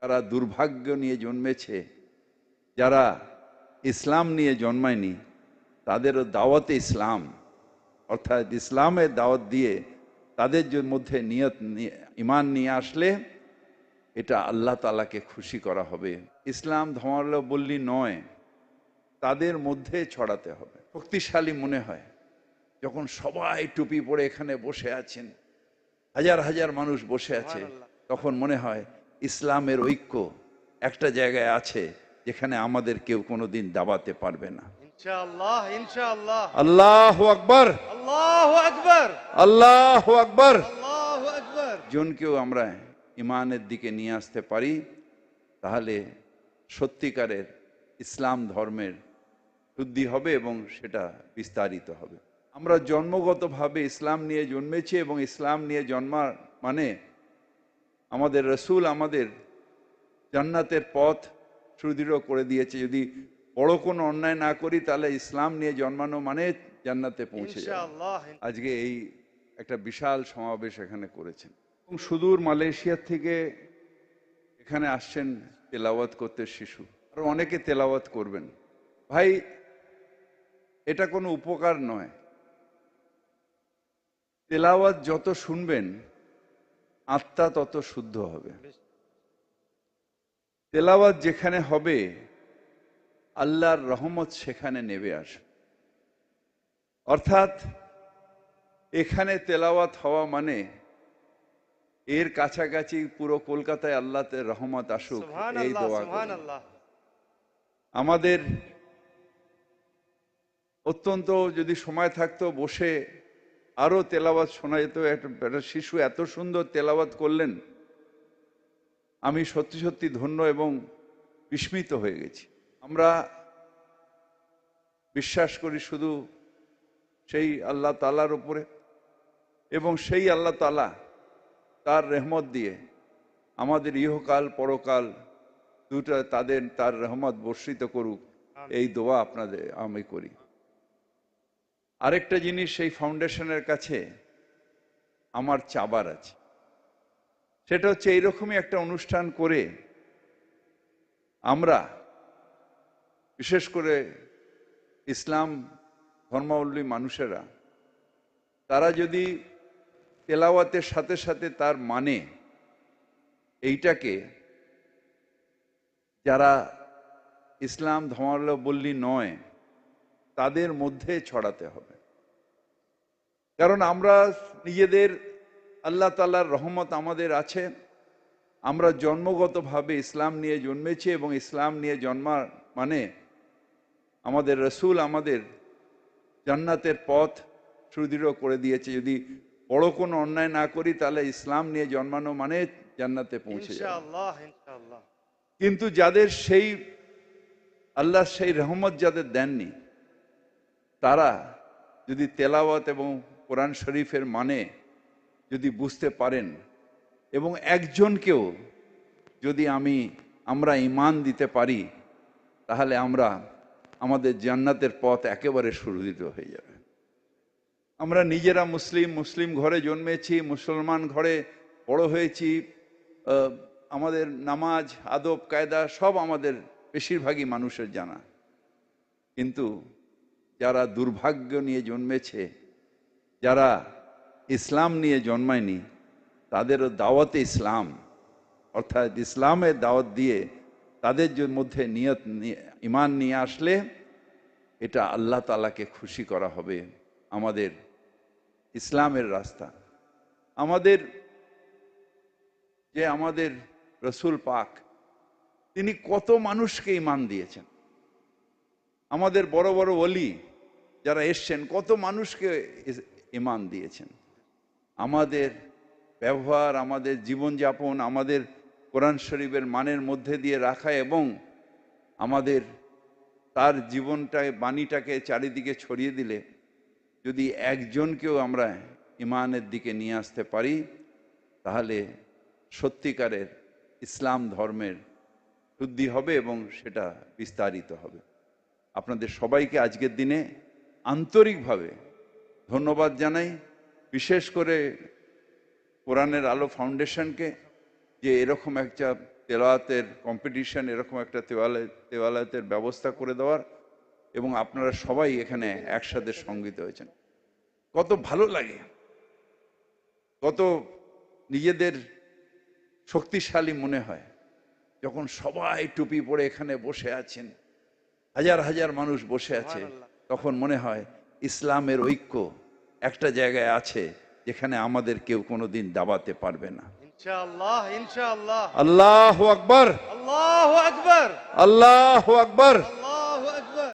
তারা দুর্ভাগ্য নিয়ে জন্মেছে, যারা ইসলাম নিয়ে জন্মায়নি তাদেরও দাওয়াতে ইসলাম অর্থাৎ ইসলামের দাওয়াত দিয়ে তাদের মধ্যে নিয়ত ইমান নিয়ে আসলে এটা আল্লাহ তাআলাকে খুশি করা হবে। ইসলাম ধর্মাবলম্বী নয়, তাদের মধ্যে ছড়াতে হবে। শক্তিশালী মনে হয় যখন সবাই টুপি পরে এখানে বসে আছেন, হাজার হাজার মানুষ বসে আছে, তখন মনে হয় ইসলামের ঐক্য একটা জায়গায় আছে যেখানে আমাদের কেউ কোনোদিন দাবাতে পারবে না। ইনশাআল্লাহ, ইনশাআল্লাহ। আল্লাহু আকবার, আল্লাহু আকবার, আল্লাহু আকবার। আল্লাহু আকবার। জনকেও আমরা ইমানের দিকে নিয়ে আসতে পারি, তাহলে সত্যিকারের ইসলাম ধর্মের শুদ্ধি হবে এবং সেটা বিস্তারিত হবে। আমরা জন্মগতভাবে ইসলাম নিয়ে জন্মেছি এবং ইসলাম নিয়ে জন্মার মানে আমাদের রসুল আমাদের জান্নাতের পথ সুদৃঢ় করে দিয়েছে। যদি বড় কোনো অন্যায় না করি তাহলে ইসলাম নিয়ে জন্মানো মানে জান্নাতে পৌঁছে যাওয়া। ইনশাআল্লাহ। আজকে এই একটা বিশাল সমাবেশ এখানে করেছেন এবং সুদূর মালয়েশিয়া থেকে এখানে আসছেন তেলাওয়াত করতে শিশু, আর অনেকে তেলাওয়াত করবেন। ভাই, এটা কোনো উপকার নয়। তেলাওয়াত যত শুনবেন আত্মা তত শুদ্ধ হবে। তেলাওয়াত যেখানে হবে আল্লাহর রহমত সেখানে নেমে আসে। অর্থাৎ এখানে তেলাওয়াত হওয়া মানে এর কাছাকাছি পুরো কলকাতায় আল্লাহর রহমত আসুক, এই সুবহানাল্লাহ, দোয়া করুন। সুবহানাল্লাহ। আমাদের অত্যন্ত যদি সময় থাকতো বসে আরো তেলাওয়াত শোনা যেত। একটা শিশু এত সুন্দর তেলাওয়াত করলেন, আমি সত্যি সত্যি ধন্য এবং বিস্মিত হয়ে গেছি। আমরা বিশ্বাস করি শুধু সেই আল্লাহ তাআলার উপরে, এবং সেই আল্লাহ তাআলা তার রহমত দিয়ে আমাদের ইহকাল পরকাল দুটা তার রহমত বর্ষিত করুক, এই দোয়া আপনাদের আমি করি। আরেকটা জিনিস, সেই ফাউন্ডেশনের কাছে আমার চাবার আছে, সেটা হচ্ছে এইরকমই একটা অনুষ্ঠান করে আমরা বিশেষ করে ইসলাম ধর্মাবলম্বী মানুষেরা তারা যদি তেলাওয়াতের সাথে সাথে তার মানে এইটাকে যারা ইসলাম ধর্মাবলম্বী নয় তাদের মধ্যে ছড়াতে হবে। কারণ আমরা নিজেদের আল্লাহ তাআলার রহমত আমাদের আছে, আমরা জন্মগতভাবে ইসলাম নিয়ে জন্মেছি এবং ইসলাম নিয়ে জন্মার মানে আমাদের রসুল আমাদের জান্নাতের পথ সুদৃঢ় করে দিয়েছে। যদি বড় কোনো অন্যায় না করি তাহলে ইসলাম নিয়ে জন্মানো মানে জান্নাতে পৌঁছে যাওয়া। ইনশাআল্লাহ, ইনশাআল্লাহ। কিন্তু যাদের সেই আল্লাহ সেই রহমত যাদের দেননি, তারা যদি তেলাওয়াত এবং কোরআন শরীফের মানে যদি বুঝতে পারেন এবং একজনকেও যদি আমরা ঈমান দিতে পারি, তাহলে আমাদের জান্নাতের পথ একেবারে সুদৃঢ় হয়ে যাবে। আমরা নিজেরা মুসলিম ঘরে জন্মেছি, মুসলমান ঘরে বড় হয়েছি, আমাদের নামাজ আদব কায়দা সব আমাদের বেশিরভাগই মানুষের জানা। কিন্তু যারা দুর্ভাগ্য নিয়ে জন্মেছে, যারা ইসলাম নিয়ে জন্মায়নি তাদেরও দাওয়াতে ইসলাম অর্থাৎ ইসলামের দাওয়াত দিয়ে তাদের মধ্যে ইমান নিয়ে আসলে এটা আল্লাহ তাআলাকে খুশি করা হবে। আমাদের ইসলামের রাস্তা, আমাদের রসুল পাক তিনি কত মানুষকে ইমান দিয়েছেন। আমাদের বড় বড় ওলি যারা এসছেন কত মানুষকে ইমান দিয়েছেন। আমাদের ব্যবহার, আমাদের জীবনযাপন, আমাদের কোরআন শরীফের মানের মধ্যে দিয়ে রাখা এবং আমাদের তার জীবনটাকে বাণীটাকে চারিদিকে ছড়িয়ে দিলে যদি একজনকেও আমরা ইমানের দিকে নিয়ে আসতে পারি, তাহলে সত্যিকারের ইসলাম ধর্মের শুদ্ধি হবে এবং সেটা বিস্তারিত হবে। আপনাদের সবাইকে আজকের দিনে আন্তরিকভাবে ধন্যবাদ জানাই, বিশেষ করে কোরআনের আলো ফাউন্ডেশনকে যে এরকম একটা তেলাওয়াতের কম্পিটিশন, এরকম একটা তেলাওয়াতের ব্যবস্থা করে দেওয়ার, এবং আপনারা সবাই এখানে একসাথে সঙ্গীত হয়েছেন। কত ভালো লাগে, কত নিজেদের শক্তিশালী মনে হয় যখন সবাই টুপি পরে এখানে বসে আছেন, হাজার হাজার মানুষ বসে আছে, তখন মনে হয় ইসলামের ঐক্য একটা জায়গায় আছে যেখানে আমাদের কেউ কোনোদিন দাবাতে পারবে না। ইনশাআল্লাহ ইনশাআল্লাহ। আল্লাহু আকবার, আল্লাহু আকবার। আল্লাহু আকবার।